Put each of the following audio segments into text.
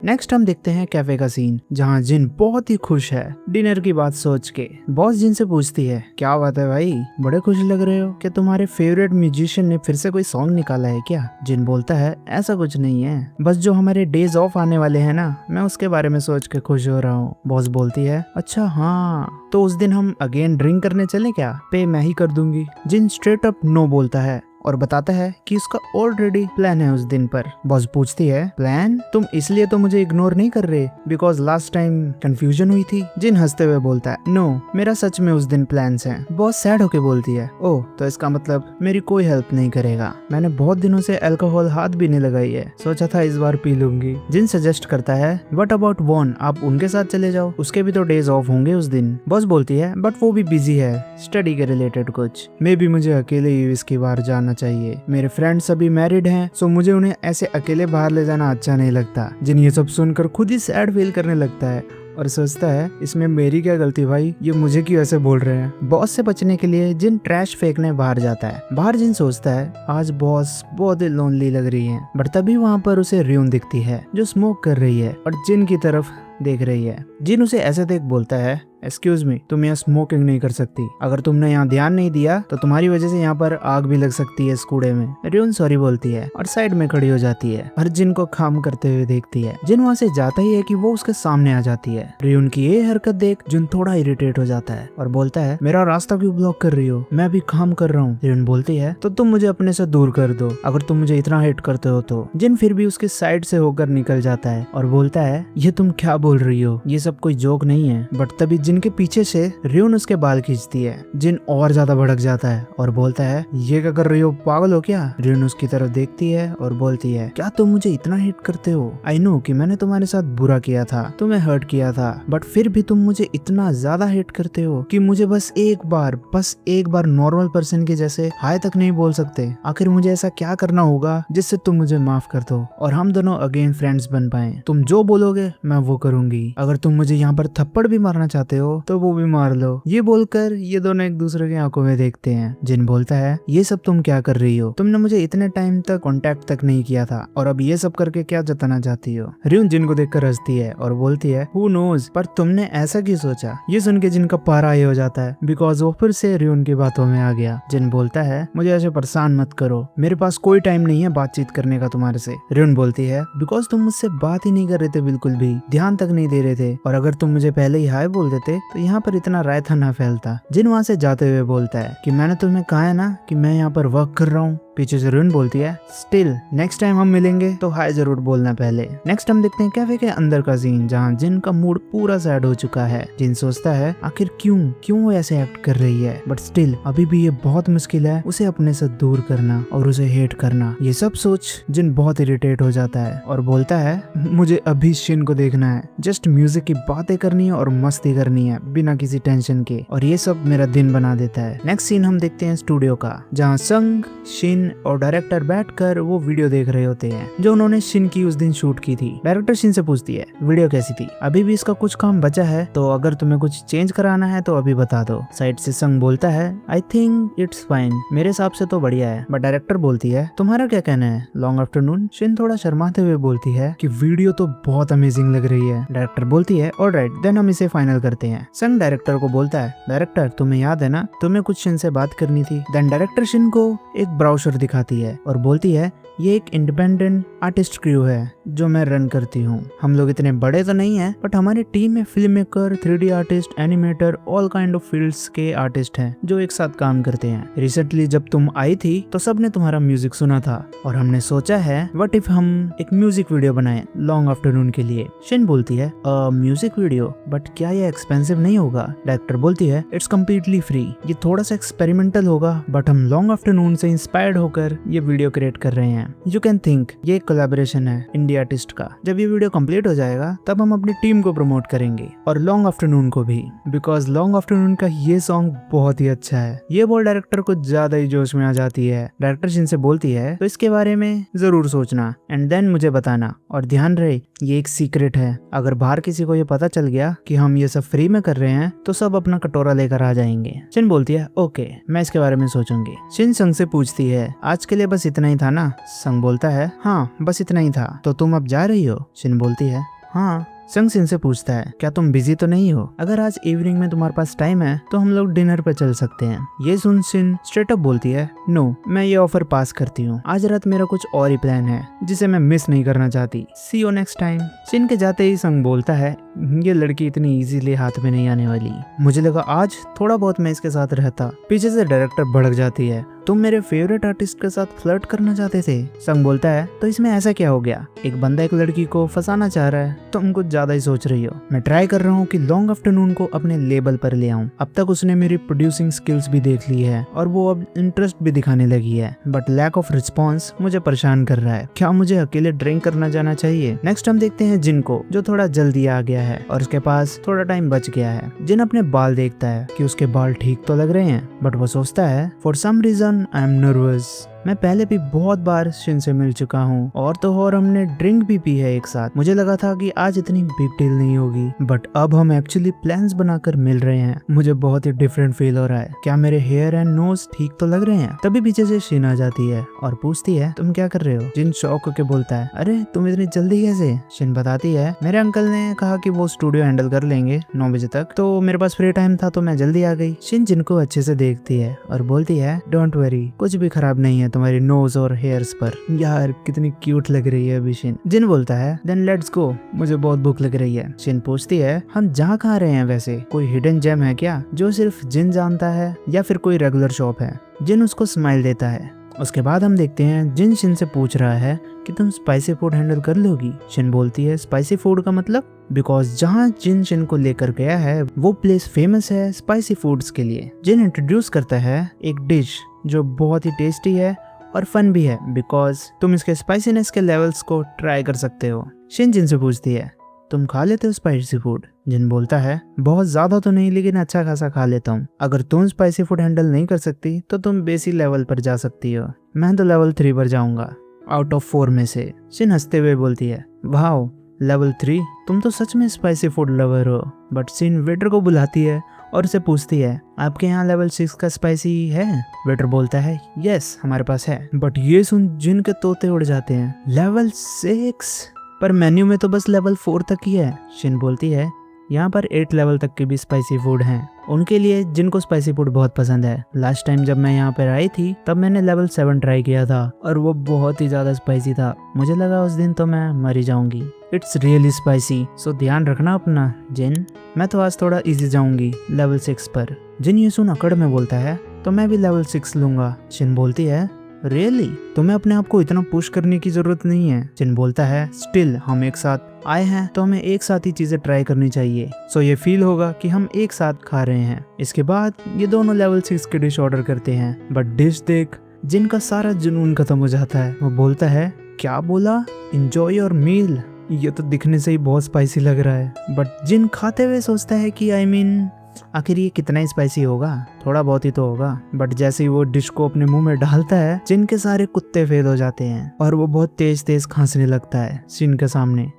Next हम देखते हैं कैफे का सीन, जहाँ जिन बहुत ही खुश है डिनर की बात सोच के। बॉस जिन से पूछती है, क्या बात है भाई, बड़े खुश लग रहे हो, क्या तुम्हारे फेवरेट म्यूजिशियन ने फिर से कोई सॉन्ग निकाला है क्या? जिन बोलता है, ऐसा कुछ नहीं है, बस जो हमारे डेज ऑफ आने वाले हैं ना, मैं उसके बारे में सोच के खुश हो रहा हूँ। बॉस बोलती है, अच्छा हाँ, तो उस दिन हम अगेन ड्रिंक करने चले क्या? पे मैं ही कर दूंगी। जिन स्ट्रेट अप नो बोलता है और बताता है कि उसका ऑलरेडी प्लान है उस दिन पर। बॉस पूछती है, प्लान? तुम इसलिए तो मुझे इग्नोर नहीं कर रहे बिकॉज लास्ट टाइम कंफ्यूजन हुई थी? जिन हंसते हुए बोलता है, नो, मेरा सच में उस दिन प्लान्स हैं। बॉस सैड होके बोलती है, ओह, तो इसका मतलब मेरी कोई हेल्प नहीं करेगा। मैंने बहुत दिनों से अल्कोहल हाथ भी नहीं लगाई है, सोचा था इस बार पी लूंगी। जिन सजेस्ट करता है, व्हाट अबाउट वॉन, आप उनके साथ चले जाओ, उसके भी तो डेज ऑफ होंगे उस दिन। बॉस बोलती है, बट वो भी बिजी है, स्टडी के रिलेटेड कुछ। मे भी मुझे अकेले ही इसकी बार जाना चाहिए, मेरे फ्रेंड्स सभी मैरिड हैं, सो मुझे उन्हें ऐसे अकेले बाहर ले जाना अच्छा नहीं लगता। जिन ये सब सुनकर खुद ही सैड फील करने लगता है और सोचता है, इसमें मेरी क्या गलती भाई, ये मुझे क्यों ऐसे बोल रहे हैं। बॉस से बचने के लिए जिन ट्रैश फेंकने बाहर जाता है। बाहर जिन सोचता है, आज बॉस बहुत ही लोनली लग रही है, बट तभी वहाँ पर उसे र्यून दिखती है जो स्मोक कर रही है और जिन की तरफ देख रही है। जिन उसे ऐसे देख बोलता है, एक्सक्यूज मी, तुम यहाँ स्मोकिंग नहीं कर सकती, अगर तुमने यहाँ ध्यान नहीं दिया तो तुम्हारी वजह से यहाँ पर आग भी लग सकती है इस कूड़े में। र्यून सॉरी बोलती है और साइड में खड़ी हो जाती है और जिन को काम करते हुए देखती है। जिन वहाँ से जाता ही है कि वो उसके सामने आ जाती है। र्यून की ये हरकत देख जिन थोड़ा इरिटेट हो जाता है और बोलता है, मेरा रास्ता क्यों ब्लॉक कर रही हो, मैं भी काम कर रहा हूँ। र्यून बोलती है, तो तुम मुझे अपने से दूर कर दो, अगर तुम मुझे इतना हेट करते हो तो। जिन फिर भी उसके साइड से होकर निकल जाता है और बोलता है, ये तुम क्या बोल रही हो, ये सब कोई जोक नहीं है। बट तभी जिन के पीछे से र्यून उसके बाल खींचती है। जिन और ज्यादा भड़क जाता है और बोलता है, ये क्या कर रही हो, पागल हो क्या? र्यून उसकी तरफ देखती है और बोलती है, क्या तुम मुझे इतना हिट करते हो? आई नो कि मैंने तुम्हारे साथ बुरा किया था, तुम्हें हर्ट किया था, बट फिर भी तुम मुझे इतना ज्यादा हिट करते हो कि मुझे बस एक बार नॉर्मल पर्सन के जैसे हाय तक नहीं बोल सकते। आखिर मुझे ऐसा क्या करना होगा जिससे तुम मुझे माफ कर दो और हम दोनों अगेन फ्रेंड्स बन पाए? तुम जो बोलोगे मैं वो करूंगी, अगर तुम मुझे यहाँ पर थप्पड़ भी मारना चाहते हो तो वो भी मार लो। ये बोलकर ये दोनों एक दूसरे की आंखों में देखते हैं। जिन बोलता है, ये सब तुम क्या कर रही हो, तुमने मुझे इतने टाइम तक कांटेक्ट तक नहीं किया था और अब ये सब करके क्या जताना चाहती हो? र्यून जिन को देखकर हंसती है और बोलती है, हु नोज, पर तुमने ऐसा क्यों सोचा? ये सुन के जिन का पारा ये हो जाता है बिकॉज वो फिर से र्यून की बातों में आ गया। जिन बोलता है, मुझे ऐसे परेशान मत करो, मेरे पास कोई टाइम नहीं है बातचीत करने का तुम्हारे से। र्यून बोलती है, बिकॉज तुम मुझसे बात ही नहीं कर रहे थे, बिल्कुल भी ध्यान तक नहीं दे रहे थे, और अगर तुम मुझे पहले ही हाय बोल देते तो यहाँ पर इतना रायता ना फैलता। जिन वहाँ से जाते हुए बोलता है कि मैंने तुम्हें कहा है ना कि मैं यहाँ पर वर्क कर रहा हूँ। पीछे से र्यून बोलती है, स्टिल नेक्स्ट टाइम हम मिलेंगे तो हाय जरूर बोलना पहले। नेक्स्ट हम देखते हैं कैफे के अंदर का सीन, जहाँ जिन का मूड पूरा सैड हो चुका है। जिन सोचता है, आखिर क्यों वो ऐसे एक्ट कर रही है, बट स्टिल अभी भी ये बहुत मुश्किल है उसे अपने से दूर करना और उसे हेट करना। ये सब सोच जिन बहुत इरिटेट हो जाता है और बोलता है, मुझे अभी शिन को देखना है, जस्ट म्यूजिक की बातें करनी है और मस्ती करनी है बिना किसी टेंशन के, और ये सब मेरा दिन बना देता है। नेक्स्ट सीन हम देखते हैं स्टूडियो का, जहाँ संग, शिन और डायरेक्टर बैठकर वो वीडियो देख रहे होते हैं जो उन्होंने शिन की उस दिन शूट की थी। डायरेक्टर शिन से पूछती है, वीडियो कैसी थी? अभी भी इसका कुछ काम बचा है, तो अगर तुम्हें कुछ चेंज कराना है तो अभी बता दो। साइड से संग बोलता है, आई थिंक इट्स फाइन, मेरे हिसाब से तो बढ़िया है। बट डायरेक्टर बोलती है, तुम्हारा क्या कहना है? Long afternoon? शिन थोड़ा शर्माते हुए बोलती है कि वीडियो तो बहुत अमेजिंग लग रही है। डायरेक्टर बोलती है, ऑलराइट देन हम इसे फाइनल करते हैं। संग डायरेक्टर को बोलता है, डायरेक्टर तुम्हें याद है ना, तुम्हें कुछ शिन से बात करनी थी। देन डायरेक्टर शिन को एक ब्राउशर दिखाती है और बोलती है, ये एक इंडिपेंडेंट आर्टिस्ट क्रू है जो मैं रन करती हूँ। हम लोग इतने बड़े तो नहीं हैं, बट हमारी टीम में film maker, 3D artist, animator, all kind of fields के आर्टिस्ट हैं जो एक साथ काम करते हैं। रिसेंटली जब तुम आई थी तो सबने तुम्हारा म्यूजिक सुना था और हमने सोचा है व्हाट इफ हम एक म्यूजिक वीडियो बनाएं लॉन्ग आफ्टरनून के लिए। शिन बोलती है, म्यूजिक वीडियो, बट क्या ये एक्सपेंसिव नहीं होगा? डायरेक्टर बोलती है, इट्स कम्प्लीटली फ्री, ये थोड़ा सा एक्सपेरिमेंटल होगा, बट हम लॉन्ग आफ्टरनून से इंस्पायर्ड होकर ये वीडियो क्रिएट कर रहे हैं। यू कैन थिंक ये एक कोलैबोरेशन है इंडिया आर्टिस्ट का। जब ये वीडियो कंप्लीट हो जाएगा तब हम अपनी टीम को प्रमोट करेंगे और लॉन्ग आफ्टरनून को भी, बिकॉज लॉन्ग आफ्टरनून का ये सॉन्ग बहुत ही अच्छा है। ये बोल डायरेक्टर को ज्यादा ही जोश में आ जाती है। डायरेक्टर जिनसे बोलती है, तो इसके बारे में जरूर सोचना एंड देन मुझे बताना, और ध्यान रहे ये एक सीक्रेट है, अगर बाहर किसी को ये पता चल गया कि हम ये सब फ्री में कर रहे हैं तो सब अपना कटोरा लेकर आ जाएंगे। शिन बोलती है, ओके मैं इसके बारे में सोचूंगी। शिन संग से पूछती है, आज के लिए बस इतना ही था ना? संग बोलता है, हाँ बस इतना ही था, तो तुम अब जा रही हो? शिन बोलती है, हाँ। संग सिन से पूछता है क्या तुम बिजी तो नहीं हो? अगर आज इवनिंग में तुम्हारे पास टाइम है तो हम लोग डिनर पे चल सकते हैं। ये सुन सिन स्ट्रेट अप बोलती है नो, मैं ये ऑफर पास करती हूँ। आज रात मेरा कुछ और ही प्लान है जिसे मैं मिस नहीं करना चाहती। सी यू नेक्स्ट टाइम। सिन के जाते ही संग बोलता है ये लड़की इतनी इजीली हाथ में नहीं आने वाली। मुझे लगा आज थोड़ा बहुत मैं इसके साथ रहता। पीछे से डायरेक्टर भड़क जाती है तुम मेरे फेवरेट आर्टिस्ट के साथ फ्लर्ट करना चाहते थे। संग बोलता है तो इसमें ऐसा क्या हो गया? एक बंदा एक लड़की को फंसाना चाह रहा है, तुम कुछ ज्यादा ही सोच रही हो। मैं ट्राई कर रहा हूँ कि लॉन्ग आफ्टरनून को अपने लेबल पर ले आऊँ। अब तक उसने मेरी प्रोड्यूसिंग स्किल्स भी देख ली है और वो अब इंटरेस्ट भी दिखाने लगी है, बट लैक ऑफ रिस्पॉन्स मुझे परेशान कर रहा है। क्या मुझे अकेले ड्रिंक करना जाना चाहिए? नेक्स्ट हम देखते हैं जिन को, जो थोड़ा जल्दी आ गया है और उसके पास थोड़ा टाइम बच गया है। जिन अपने बाल देखता है कि उसके बाल ठीक तो लग रहे हैं, बट वो सोचता है for some reason I am nervous. मैं पहले भी बहुत बार शिन से मिल चुका हूँ और तो और हमने ड्रिंक भी पी है एक साथ। मुझे लगा था कि आज इतनी बिग डील नहीं होगी, बट अब हम एक्चुअली प्लान्स बनाकर मिल रहे हैं। मुझे बहुत ही डिफरेंट फील हो रहा है। क्या मेरे हेयर एंड नोज ठीक तो लग रहे हैं? तभी पीछे से शिन आ जाती है और पूछती है तुम क्या कर रहे हो? जिन शॉक होकर बोलता है अरे तुम इतनी जल्दी कैसे? शिन बताती है मेरे अंकल ने कहा कि वो स्टूडियो हैंडल कर लेंगे 9 बजे तक, तो मेरे पास फ्री टाइम था तो मैं जल्दी आ गई। शिन जिनको अच्छे से देखती है और बोलती है डोंट वरी, कुछ भी खराब नहीं है तुम्हारी नोज और हेयर्स पर। यार कितनी क्यूट लग रही है अभी शिन। जिन बोलता है देन लेट्स गो, मुझे बहुत भूख लग रही है। शिन पूछती है हम जहाँ खा रहे हैं वैसे कोई हिडन जेम है क्या जो सिर्फ जिन जानता है या फिर कोई रेगुलर शॉप है? जिन उसको स्माइल देता है। उसके बाद हम देखते हैं जिन शिन से पूछ रहा है कि तुम स्पाइसी फूड हैंडल कर लोगी? शिन बोलती है स्पाइसी फूड का मतलब? बिकॉज जहाँ जिन शिन को लेकर गया है वो प्लेस फेमस है स्पाइसी फूड्स के लिए। जिन इंट्रोड्यूस करता है एक डिश जो बहुत ही टेस्टी है और फन भी है, बिकॉज तुम इसके स्पाइसीनेस के लेवल्स को ट्राई कर सकते हो। शिन जिन से पूछती है तुम खा लेते हो स्पाइसी फूड? जिन बोलता है बहुत ज्यादा तो नहीं लेकिन अच्छा खासा खा लेता हूँ। अगर तुम स्पाइसी फूड हैंडल नहीं कर सकती तो तुम बेसिक लेवल पर जा सकती हो। मैं तो लेवल 3 पर जाऊंगा आउट ऑफ 4 में से। शिन हंसते हुए बोलती है वाओ लेवल 3, तुम तो सच में स्पाइसी फूड लवर हो। बट शिन वेटर को बुलाती है और उसे पूछती है आपके यहाँ लेवल 6 का स्पाइसी है? वेटर बोलता है यस हमारे पास है। बट ये सुन जिन के तोते उड़ जाते हैं, लेवल 6? पर मेन्यू में तो बस लेवल 4 तक ही है। शिन बोलती है यहाँ पर 8 लेवल तक के भी स्पाइसी फूड हैं उनके लिए जिनको स्पाइसी फूड बहुत पसंद है। लास्ट टाइम जब मैं यहाँ पर आई थी तब मैंने लेवल 7 ट्राई किया था और वो बहुत ही ज्यादा स्पाइसी था। मुझे लगा उस दिन तो मैं मर ही जाऊंगी। इट्स रियली स्पाइसी, सो ध्यान रखना अपना जिन। मैं तो आज थोड़ा इजी जाऊंगी लेवल 6 पर। जिन ये सुन अकड़ में बोलता है तो मैं भी लेवल 6 लूंगा। शिन बोलती है रियली? तुम्हें अपने आप को इतना पुश करने की जरूरत नहीं है। जिन बोलता है स्टिल हम एक साथ आए हैं तो हमें एक साथ ही चीजें ट्राई करनी चाहिए, सो ये फील होगा कि हम एक साथ खा रहे हैं। इसके बाद ये दोनों लेवल 6 की डिश ऑर्डर करते हैं, बट डिश देख जिनका सारा जुनून खत्म हो जाता है। वो बोलता है क्या बोला? Enjoy your meal? ये तो दिखने से ही बहुत स्पाइसी लग रहा है। बट जिन खाते हुए सोचता है कि आई मीन आखिर ये कितना स्पाइसी होगा, थोड़ा बहुत ही तो होगा। बट जैसे ही वो डिश को अपने मुंह में डालता है जिन के सारे कुत्ते फेद हो जाते हैं और वो बहुत तेज तेज खांसने लगता है शिन के सामने।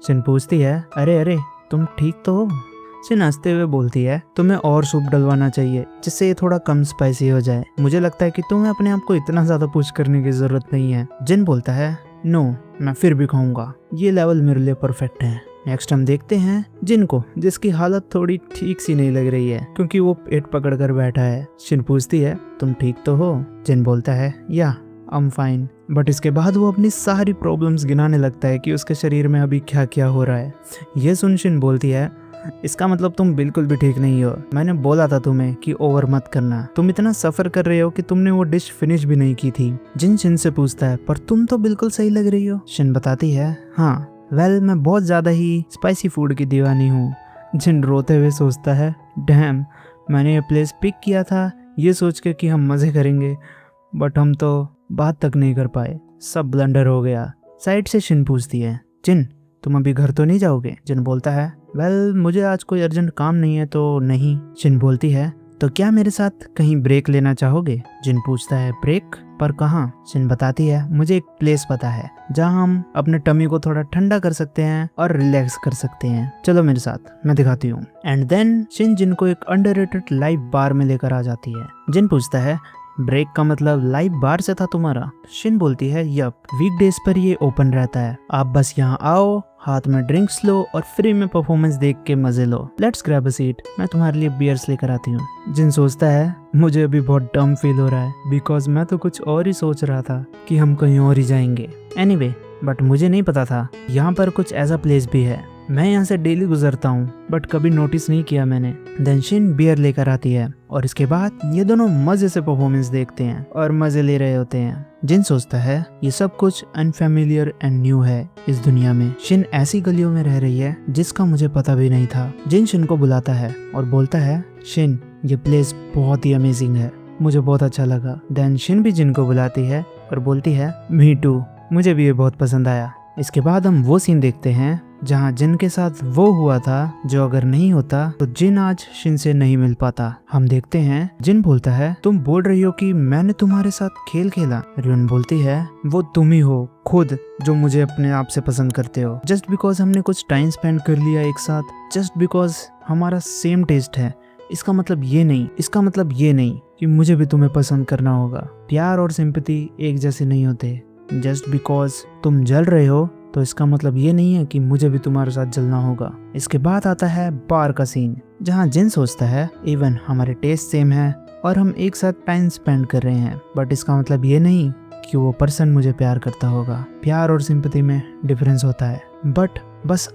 शिन पूछती है अरे अरे तुम ठीक तो हो? शिन हंसते हुए बोलती है तुम्हें और सूप डलवाना चाहिए जिससे ये थोड़ा कम स्पाइसी हो जाए। मुझे लगता है कि तुम्हें अपने आप को इतना ज्यादा पुश करने की जरूरत नहीं है। जिन बोलता है नो, मैं फिर भी खाऊंगा, ये लेवल मेरे लिए परफेक्ट है। नेक्स्ट हम देखते हैं जिन को, जिसकी हालत थोड़ी ठीक सी नहीं लग रही है क्योंकि वो पेट पकड़ कर बैठा है। शिन पूछती है तुम ठीक तो हो? जिन बोलता है या आई एम फाइन। बट इसके बाद वो अपनी सारी प्रॉब्लम्स गिनाने लगता है कि उसके शरीर में अभी क्या क्या हो रहा है। ये सुन शिन बोलती है इसका मतलब तुम बिल्कुल भी ठीक नहीं हो। मैंने बोला था तुम्हें कि ओवर मत करना। तुम इतना सफर कर रहे हो कि तुमने वो डिश फिनिश भी नहीं की थी। जिन शिन से पूछता है पर तुम तो बिल्कुल सही लग रही हो। शिन बताती है हाँ वेल मैं बहुत ज्यादा ही स्पाइसी फूड की दीवानी हूँ। जिन रोते हुए सोचता है डैम, मैंने ये प्लेस पिक किया था ये सोच के कि हम मजे करेंगे, बट हम तो बात तक नहीं कर पाए, सब ब्लंडर हो गया। साइड से शिन पूछती है जिन तुम अभी घर तो नहीं जाओगे? जिन बोलता है वेल मुझे आज कोई अर्जेंट काम नहीं है तो नहीं। शिन बोलती है तो क्या मेरे साथ कहीं ब्रेक लेना चाहोगे? जिन पूछता है ब्रेक? पर कहाँ? शिन बताती है मुझे एक प्लेस पता है जहाँ हम अपने टमी को थोड़ा ठंडा कर सकते हैं और रिलैक्स कर सकते हैं, चलो मेरे साथ, मैं दिखाती हूँ। एंड देन शिन जिन को एक अंडररेटेड लाइव बार में लेकर आ जाती है। जिन पूछता है ब्रेक का मतलब लाइव बार से था तुम्हारा? शिन बोलती है यप, वीकडेज पर ये ओपन रहता है, आप बस यहाँ आओ हाथ में ड्रिंक्स लो और फ्री में परफॉर्मेंस देख के मजे लो। लेट्स ग्रैब अ सीट, मैं तुम्हारे लिए बियर्स लेकर आती हूँ। जिन सोचता है मुझे अभी बहुत डम फील हो रहा है बिकॉज मैं तो कुछ और ही सोच रहा था कि हम कहीं और ही जाएंगे। एनीवे, बट मुझे नहीं पता था यहाँ पर कुछ ऐसा प्लेस भी है। मैं यहाँ से डेली गुजरता हूँ बट कभी नोटिस नहीं किया मैंने। देन शिन बियर लेकर आती है और इसके बाद ये दोनों मजे से परफॉर्मेंस देखते हैं और मजे ले रहे होते हैं। जिन सोचता है ये सब कुछ अनफेमिलियर एंड न्यू है इस दुनिया में। शिन ऐसी गलियों में रह रही है जिसका मुझे पता भी नहीं था। जिन शिन को बुलाता है और बोलता है, शिन ये प्लेस बहुत ही अमेजिंग है, मुझे बहुत अच्छा लगा। देन शिन भी जिन को बुलाती है और बोलती है, मी टू, मुझे भी ये बहुत पसंद आया। इसके बाद हम वो सीन देखते हैं जहाँ जिन के साथ वो हुआ था जो अगर नहीं होता तो जिन आज शिन से नहीं मिल पाता। हम देखते हैं जिन बोलता है, तुम बोल रही हो कि मैंने तुम्हारे साथ खेल खेला। रियोन बोलती है, वो तुम ही हो खुद जो मुझे अपने आप से पसंद करते हो। जस्ट बिकॉज हमने कुछ टाइम स्पेंड कर लिया एक साथ, जस्ट बिकॉज हमारा सेम टेस्ट है, इसका मतलब ये नहीं कि मुझे भी तुम्हें पसंद करना होगा। प्यार और सिंपैथी एक जैसे नहीं होते। जस्ट बिकॉज तुम जल रहे हो तो इसका मतलब ये नहीं है कि मुझे भी तुम्हारे साथ जलना होगा। इसके बाद आता है बार का सीन जहाँ जिन सोचता है, इवन हमारे टेस्ट सेम है और हम एक साथ टाइम स्पेंड कर रहे हैं, बट इसका मतलब ये नहीं कि वो पर्सन मुझे प्यार करता होगा। प्यार और सिंपैथी में डिफरेंस होता है। बट बस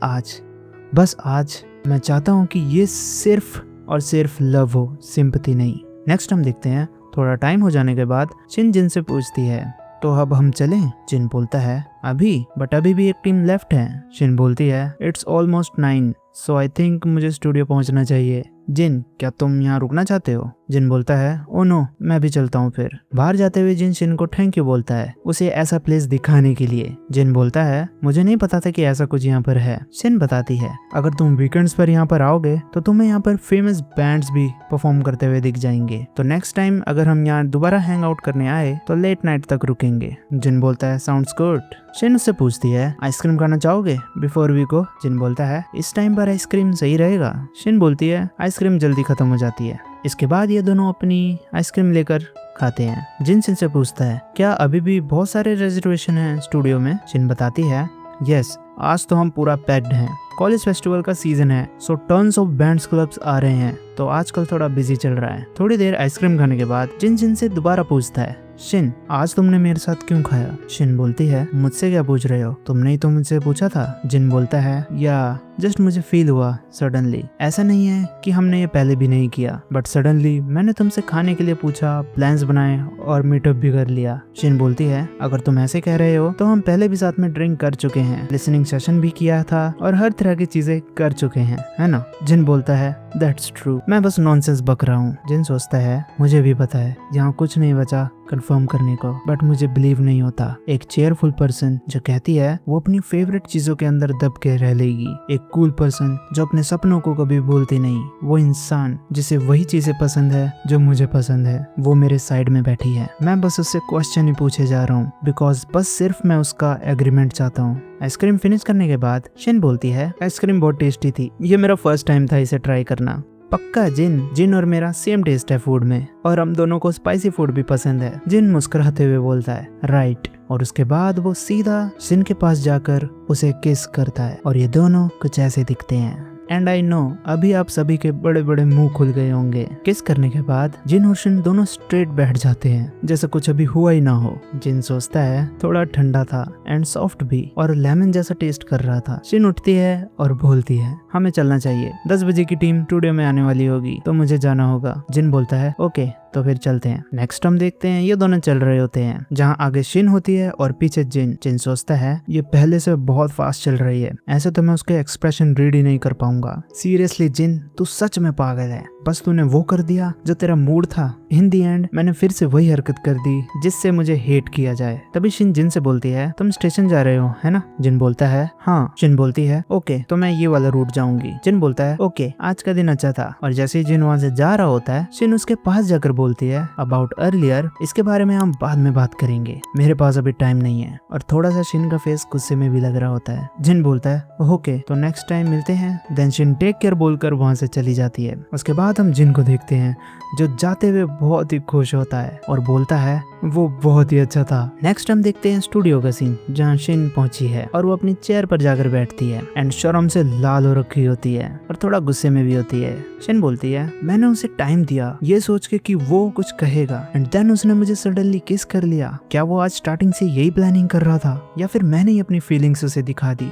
आज मैं चाहता हूँ कि ये सिर्फ और सिर्फ लव हो, सिंपैथी नहीं। नेक्स्ट हम देखते हैं थोड़ा टाइम हो जाने के बाद शिन जिन से पूछती है, तो अब हम चलें? जिन बोलता है, अभी भी एक टीम लेफ्ट है। शिन बोलती है, it's almost 9 so I think मुझे स्टूडियो पहुंचना चाहिए। जिन, क्या तुम यहाँ रुकना चाहते हो? जिन बोलता है, ओ नो, मैं भी चलता हूँ फिर। बाहर जाते हुए जिन शिन को थैंक यू बोलता है उसे ऐसा प्लेस दिखाने के लिए। जिन बोलता है, मुझे नहीं पता था कि ऐसा कुछ यहाँ पर है। शिन बताती है, अगर तुम वीकेंड्स पर यहाँ पर आओगे तो तुम्हें यहाँ पर फेमस बैंड्स भी परफॉर्म करते हुए दिख जाएंगे, तो नेक्स्ट टाइम अगर हम यहाँ दोबारा हैंग आउट करने आए तो लेट नाइट तक रुकेंगे। जिन बोलता है, साउंड्स गुड। शिन उससे पूछती है, आइसक्रीम खाना चाहोगे बिफोर वी गो? जिन बोलता है, इस टाइम पर आइसक्रीम सही रहेगा। शिन बोलती है, आइसक्रीम जल्दी खत्म हो जाती है। इसके बाद ये दोनों अपनी आइसक्रीम लेकर खाते हैं। जिन शिन से पूछता है, क्या अभी भी बहुत सारे रिजर्वेशन हैं स्टूडियो में? शिन बताती है, यस, आज तो हम पूरा पैक्ड हैं। कॉलेज फेस्टिवल का सीजन है सो टर्न्स ऑफ बैंड्स क्लब्स आ रहे हैं, तो आजकल थोड़ा बिजी चल रहा है। थोड़ी देर आइसक्रीम खाने के बाद जिन शिन से दोबारा पूछता है, शिन आज तुमने मेरे साथ क्यों खाया? शिन बोलती है, मुझसे क्या पूछ रहे हो, तुमने ही तो मुझसे पूछा था। जिन बोलता है, या जस्ट मुझे फील हुआ सडनली। ऐसा नहीं है कि हमने ये पहले भी नहीं किया, बट सडनली मैंने तुमसे खाने के लिए पूछा, प्लान्स बनाए और मीटअप भी कर लिया। शिन बोलती है, अगर तुम ऐसे कह रहे हो तो हम पहले भी साथ में ड्रिंक कर चुके हैं, लिसनिंग सेशन भी किया था और हर तरह की चीजें कर चुके हैं, है ना? जिन बोलता है, दैट्स ट्रू, मैं बस नॉनसेंस बक रहा हूँ। जिन सोचता है, मुझे भी पता है यहाँ कुछ नहीं बचा कंफर्म करने को, बट मुझे बिलीव नहीं होता। एक चेयरफुल पर्सन जो कहती है वो अपनी फेवरेट चीजों के अंदर दब के रह लेगी। एक कूल पर्सन जो अपने सपनों को कभी भूलती नहीं। वो इंसान जिसे वही चीजें पसंद है जो मुझे पसंद है, वो मेरे साइड में बैठी है। मैं बस उससे क्वेश्चन ही पूछे जा रहा हूँ बिकॉज बस सिर्फ मैं उसका एग्रीमेंट चाहता हूँ। आइसक्रीम फिनिश करने के बाद शिन बोलती है, आइसक्रीम बहुत टेस्टी थी, ये मेरा फर्स्ट टाइम था इसे ट्राई करना। पक्का जिन और मेरा सेम टेस्ट है फूड में और हम दोनों को स्पाइसी फूड भी पसंद है। जिन मुस्कुराते हुए बोलता है, राइट, और उसके बाद वो सीधा शिन के पास जाकर उसे किस करता है और ये दोनों कुछ ऐसे दिखते हैं। एंड आई नो अभी आप सभी के बड़े बड़े मुंह खुल गए होंगे। किस करने के बाद जिन और शिन दोनों स्ट्रेट बैठ जाते हैं जैसे कुछ अभी हुआ ही ना हो। जिन सोचता है, थोड़ा ठंडा था एंड सॉफ्ट भी और लेमन जैसा टेस्ट कर रहा था। शिन उठती है और बोलती है, हमें चलना चाहिए, 10 बजे की टीम स्टूडियो में आने वाली होगी तो मुझे जाना होगा। जिन बोलता है, ओके, तो फिर चलते हैं। नेक्स्ट हम देखते हैं ये दोनों चल रहे होते हैं जहाँ आगे शिन होती है और पीछे जिन। जिन सोचता है, ये पहले से बहुत फास्ट चल रही है, ऐसे तो मैं उसके एक्सप्रेशन रीड ही नहीं कर पाऊंगा। सीरियसली जिन, तू सच में पागल है, बस तूने वो कर दिया जो तेरा मूड था। इन दी एंड मैंने फिर से वही हरकत कर दी जिससे मुझे हेट किया जाए। तभी शिन जिन से बोलती है, तुम स्टेशन जा रहे हो है ना? जिन बोलता है, हाँ। शिन बोलती है, ओके, तो मैं ये वाला रूट जाऊंगी। जिन बोलता है, ओके, आज का दिन अच्छा था। और जैसे ही जिन वहाँ से जा रहा होता है, शिन उसके पास जाकर बोलती है, अबाउट अर्लियर, इसके बारे में हम बाद में बात करेंगे, मेरे पास अभी टाइम नहीं है। और थोड़ा सा शिन का फेस गुस्से में भी लग रहा होता है। जिन बोलता है, ओके, तो नेक्स्ट टाइम मिलते हैं। देन शिन टेक केयर बोलकर वहाँ से चली जाती है। उसके बाद बाद हम जिन को देखते हैं जो जाते हुए बहुत ही खुश होता है और बोलता है वो बहुत ही अच्छा था। नेक्स्ट हम देखते हैं स्टूडियो का सीन जहाँ शिन पहुंची है और वो अपनी चेयर पर जाकर बैठती है एंड शर्म से लाल हो रखी होती है और थोड़ा गुस्से में भी होती है। शिन बोलती है मैंने उसे टाइम दिया ये सोच के कि वो कुछ कहेगा एंड देन उसने मुझे सडनली किस कर लिया। क्या वो आज स्टार्टिंग से यही प्लानिंग कर रहा था या फिर मैंने ही अपनी फीलिंग्स उसे दिखा दी?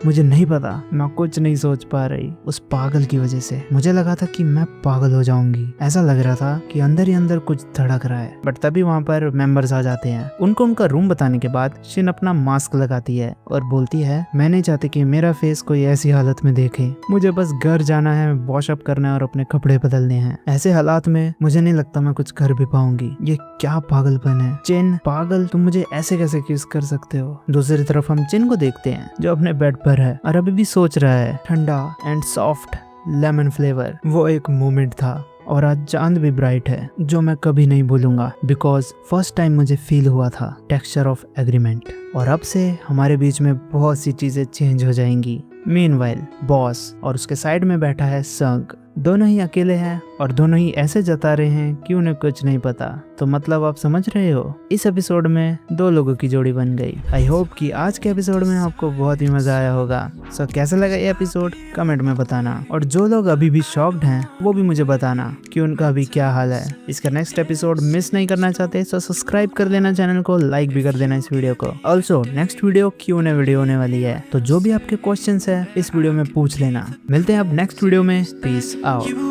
मुझे नहीं पता, मैं कुछ नहीं सोच पा रही उस पागल की वजह से। मुझे लगा था कि मैं पागल हो जाऊंगी, ऐसा लग रहा था कि अंदर ही अंदर कुछ धड़क रहा है। बट तभी वहाँ पर मेंबर्स आ जाते हैं। उनको उनका रूम बताने के बाद शिन अपना मास्क लगाती है और बोलती है मैं नहीं चाहती कि मेरा फेस कोई ऐसी हालत में देखे, मुझे बस घर जाना है, वॉशअप करना है और अपने कपड़े बदलने हैं। ऐसे हालात में मुझे नहीं लगता मैं कुछ कर भी पाऊंगी। ये क्या पागलपन है चिन, पागल, तुम मुझे ऐसे कैसे किस कर सकते हो? दूसरी तरफ हम चिन को देखते हैं जो अपने बेड पर है और अभी भी सोच रहा है। ठंडा एंड सॉफ्ट लेमन फ्लेवर, वो एक मोमेंट था और आज चांद भी ब्राइट है जो मैं कभी नहीं भूलूंगा बिकॉज फर्स्ट टाइम मुझे फील हुआ था टेक्सचर ऑफ एग्रीमेंट। और अब से हमारे बीच में बहुत सी चीजें चेंज हो जाएंगी। मीनवाइल बॉस और उसके साइड में बैठा है संग, दोनों ही अकेले हैं और दोनों ही ऐसे जता रहे हैं कि उन्हें कुछ नहीं पता। तो मतलब आप समझ रहे हो, इस एपिसोड में दो लोगों की जोड़ी बन गई। आई होप कि आज के एपिसोड में आपको बहुत ही मजा आया होगा। सो कैसा लगा ये एपिसोड कमेंट में बताना, और जो लोग अभी भी शॉक्ड हैं वो भी मुझे बताना कि उनका अभी क्या हाल है। इसका नेक्स्ट एपिसोड मिस नहीं करना चाहते तो सब्सक्राइब कर देना चैनल को, लाइक भी कर देना इस वीडियो को। Also next video Q&A video होने वाली है, तो जो भी आपके क्वेश्चन है इस वीडियो में पूछ लेना। मिलते हैं अब नेक्स्ट वीडियो में, peace out.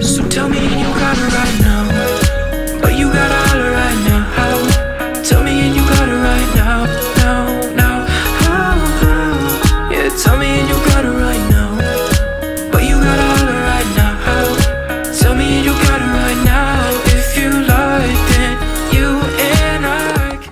So tell me you got it right now, but you gotta holler right now. Tell me and you got it right now.